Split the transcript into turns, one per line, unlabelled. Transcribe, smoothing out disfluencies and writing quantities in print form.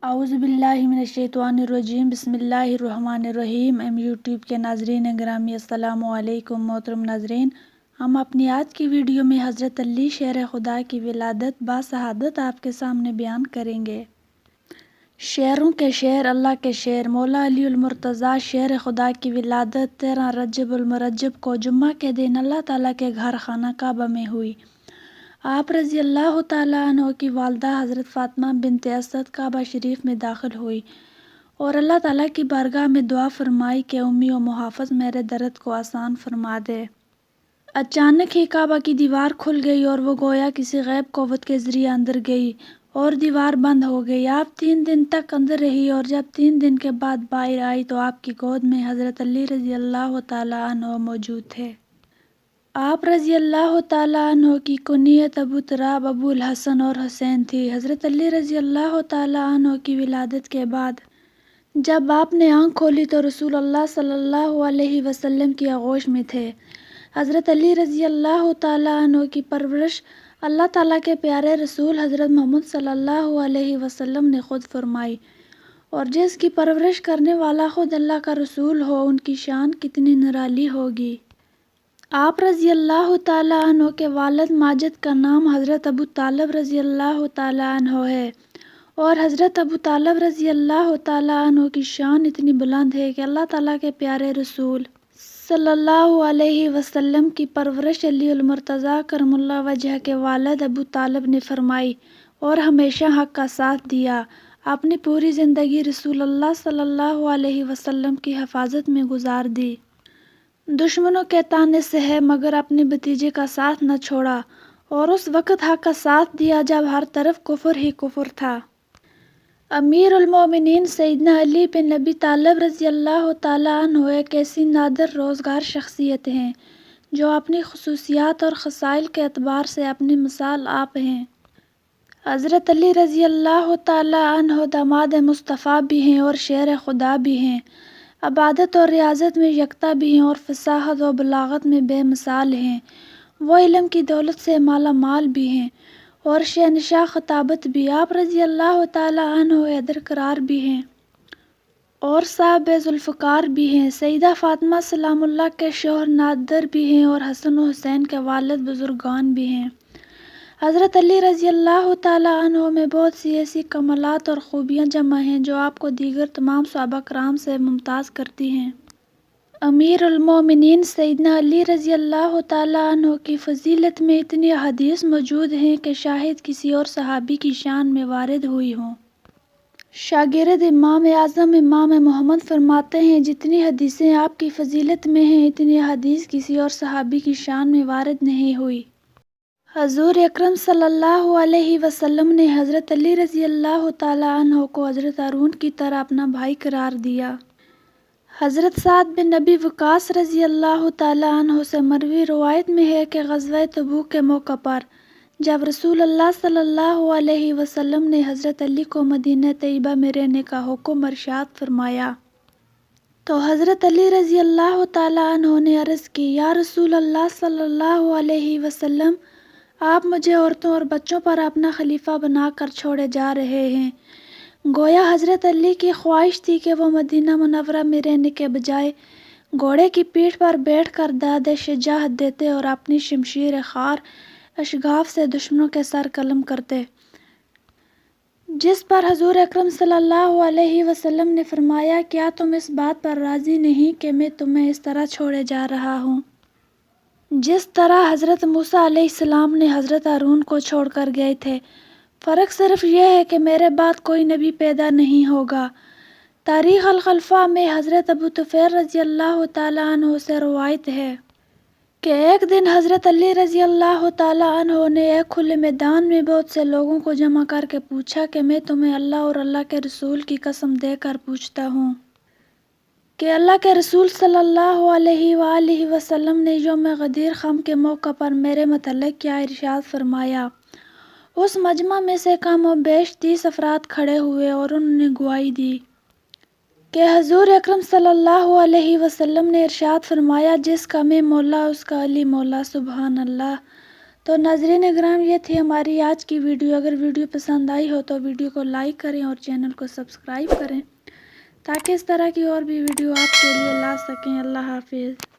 اعوذ باللہ من الشیطان الرجیم، بسم اللہ الرحمن الرحیم۔ یوٹیوب کے ناظرین گرامی، السلام علیکم۔ محترم ناظرین، ہم اپنی آج کی ویڈیو میں حضرت علی شیر خدا کی ولادت باسعادت آپ کے سامنے بیان کریں گے۔ شیروں کے شیر، اللہ کے شیر، مولا علی المرتضیٰ شیر خدا کی ولادت 13 رجب المرجب کو جمعہ کے دن اللہ تعالیٰ کے گھر خانہ کعبہ میں ہوئی۔ آپ رضی اللہ تعالیٰ عنہ کی والدہ حضرت فاطمہ بنت اسد کعبہ شریف میں داخل ہوئی اور اللہ تعالیٰ کی بارگاہ میں دعا فرمائی کہ امی و محافظ میرے درد کو آسان فرما دے۔ اچانک ہی کعبہ کی دیوار کھل گئی اور وہ گویا کسی غیب قوت کے ذریعے اندر گئی اور دیوار بند ہو گئی۔ آپ 3 دن تک اندر رہی اور جب 3 دن کے بعد باہر آئی تو آپ کی گود میں حضرت علی رضی اللہ تعالیٰ عنہ موجود تھے۔ آپ رضی اللہ تعالیٰ عنہ کی کنیت ابو تراب ابو الحسن اور حسین تھی۔ حضرت علی رضی اللہ تعالیٰ عنہ کی ولادت کے بعد جب آپ نے آنکھ کھولی تو رسول اللہ صلی اللہ علیہ وسلم کی آغوش میں تھے۔ حضرت علی رضی اللہ تعالیٰ عنہ کی پرورش اللہ تعالیٰ کے پیارے رسول حضرت محمد صلی اللہ علیہ وسلم نے خود فرمائی، اور جس کی پرورش کرنے والا خود اللہ کا رسول ہو ان کی شان کتنی نرالی ہوگی۔ آپ رضی اللہ تعالیٰ عنہ کے والد ماجد کا نام حضرت ابو طالب رضی اللہ تعالیٰ عنہ ہے، اور حضرت ابو طالب رضی اللہ تعالیٰ عنہ کی شان اتنی بلند ہے کہ اللہ تعالیٰ کے پیارے رسول صلی اللہ علیہ وسلم کی پرورش علی المرتضیٰ کرم اللہ وجہ کے والد ابو طالب نے فرمائی اور ہمیشہ حق کا ساتھ دیا۔ اپنی پوری زندگی رسول اللہ صلی اللہ علیہ وسلم کی حفاظت میں گزار دی۔ دشمنوں کے طعنے سہے مگر اپنے بھتیجے کا ساتھ نہ چھوڑا، اور اس وقت حق کا ساتھ دیا جب ہر طرف کفر ہی کفر تھا۔ امیر المومنین سیدنا علی بن ابی طالب رضی اللہ تعالیٰ عنہ ایک ایسی نادر روزگار شخصیت ہیں جو اپنی خصوصیات اور خصائل کے اعتبار سے اپنی مثال آپ ہیں۔ حضرت علی رضی اللہ تعالیٰ عنہ داماد مصطفیٰ بھی ہیں اور شیر خدا بھی ہیں، عبادت اور ریاضت میں یکتا بھی ہیں اور فصاحت و بلاغت میں بے مثال ہیں۔ وہ علم کی دولت سے مالا مال بھی ہیں اور شہنشاہ خطابت بھی۔ آپ رضی اللہ تعالیٰ عنہ حیدر قرار بھی ہیں اور صاحب ذوالفقار بھی ہیں۔ سیدہ فاطمہ سلام اللہ کے شوہر نادر بھی ہیں اور حسن و حسین کے والد بزرگان بھی ہیں۔ حضرت علی رضی اللہ تعالیٰ عنہ میں بہت سی ایسی کمالات اور خوبیاں جمع ہیں جو آپ کو دیگر تمام صحابہ کرام سے ممتاز کرتی ہیں۔ امیر المومنین سیدنا علی رضی اللہ تعالیٰ عنہ کی فضیلت میں اتنی احادیث موجود ہیں کہ شاہد کسی اور صحابی کی شان میں وارد ہوئی ہوں۔ شاگرد امام اعظم امام محمد فرماتے ہیں، جتنی حدیثیں آپ کی فضیلت میں ہیں اتنی احادیث کسی اور صحابی کی شان میں وارد نہیں ہوئی۔ حضور اکرم صلی اللہ علیہ وسلم نے حضرت علی رضی اللہ تعالیٰ عنہ کو حضرت ہارون کی طرح اپنا بھائی قرار دیا۔ حضرت سعد بن ابی وقاص رضی اللہ تعالیٰ عنہ سے مروی روایت میں ہے کہ غزوہ تبوک کے موقع پر جب رسول اللہ صلی اللہ علیہ وسلم نے حضرت علی کو مدینہ طیبہ میں رہنے کا حکم ارشاد فرمایا تو حضرت علی رضی اللہ تعالیٰ عنہ نے عرض کی، یا رسول اللہ صلی اللہ علیہ وسلم، آپ مجھے عورتوں اور بچوں پر اپنا خلیفہ بنا کر چھوڑے جا رہے ہیں۔ گویا حضرت علی کی خواہش تھی کہ وہ مدینہ منورہ میں رہنے کے بجائے گھوڑے کی پیٹھ پر بیٹھ کر داد شجاعت دیتے اور اپنی شمشیر خار اشغاف سے دشمنوں کے سر قلم کرتے، جس پر حضور اکرم صلی اللہ علیہ وسلم نے فرمایا، کیا تم اس بات پر راضی نہیں کہ میں تمہیں اس طرح چھوڑے جا رہا ہوں جس طرح حضرت موسیٰ علیہ السلام نے حضرت ہارون کو چھوڑ کر گئے تھے؟ فرق صرف یہ ہے کہ میرے بعد کوئی نبی پیدا نہیں ہوگا۔ تاریخ الخلفاء میں حضرت ابو طفیل رضی اللہ تعالیٰ عنہ سے روایت ہے کہ ایک دن حضرت علی رضی اللہ تعالیٰ عنہ نے ایک کھلے میدان میں بہت سے لوگوں کو جمع کر کے پوچھا کہ میں تمہیں اللہ اور اللہ کے رسول کی قسم دے کر پوچھتا ہوں کہ اللہ کے رسول صلی اللہ علیہ وآلہ وسلم نے یوم غدیر خم کے موقع پر میرے متعلق کیا ارشاد فرمایا؟ اس مجمع میں سے کم و بیش 30 افراد کھڑے ہوئے اور انہوں نے گواہی دی کہ حضور اکرم صلی اللہ علیہ وسلم نے ارشاد فرمایا، جس کا میں مولا اس کا علی مولا، سبحان اللہ۔ تو ناظرین اکرام، یہ تھی ہماری آج کی ویڈیو۔ اگر ویڈیو پسند آئی ہو تو ویڈیو کو لائک کریں اور چینل کو سبسکرائب کریں تاکہ اس طرح کی اور بھی ویڈیو آپ کے لیے لا سکیں۔ اللہ حافظ۔